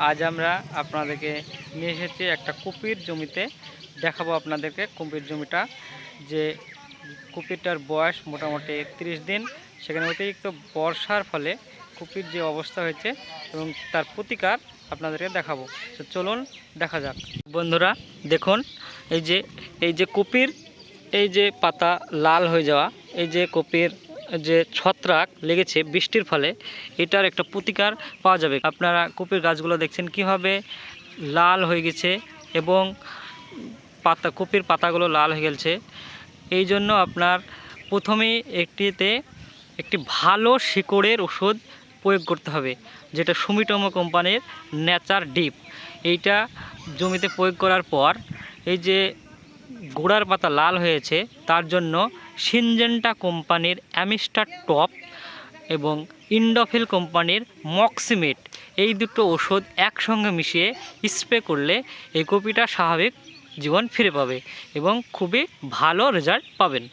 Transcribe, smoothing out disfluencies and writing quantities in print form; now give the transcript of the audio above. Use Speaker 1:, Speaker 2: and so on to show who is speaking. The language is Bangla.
Speaker 1: আজ আমরা আপনাদেরকে নিয়ে এসেছি একটা কপির জমিতে। দেখাবো আপনাদেরকে কপির জমিটা, যে কপিটার বয়স মোটামুটি 30 দিন। সেখানে অতিরিক্ত বর্ষার ফলে কপির যে অবস্থা হয়েছে এবং তার প্রতিকার আপনাদেরকে দেখাবো। তো চলুন দেখা যাক। বন্ধুরা দেখুন, এই যে কপির এই যে পাতা লাল হয়ে যাওয়া, এই যে কপির যে ছত্রাক লেগেছে বৃষ্টির ফলে, এটার একটা প্রতিকার পাওয়া যাবে। আপনারা কপির গাছগুলো দেখছেন কিভাবে লাল হয়ে গেছে এবং কপির পাতাগুলো লাল হয়ে গেছে। এই জন্য আপনার প্রথমেই একটি ভালো শিকড়ের ওষুধ প্রয়োগ করতে হবে, যেটা সুমিটোমো কোম্পানির নেচার ডিপ। এইটা জমিতে প্রয়োগ করার পর এই যে গোড়ার পাতা লাল হয়েছে, তার জন্য সিনজেন্টা কোম্পানির অ্যামিস্টার টপ এবং ইন্ডোফিল কোম্পানির মক্সিমেট, এই দুটো ওষুধ একসঙ্গে মিশিয়ে স্প্রে করলে এই কপিটা স্বাভাবিক জীবন ফিরে পাবে এবং খুবই ভালো রেজাল্ট পাবেন।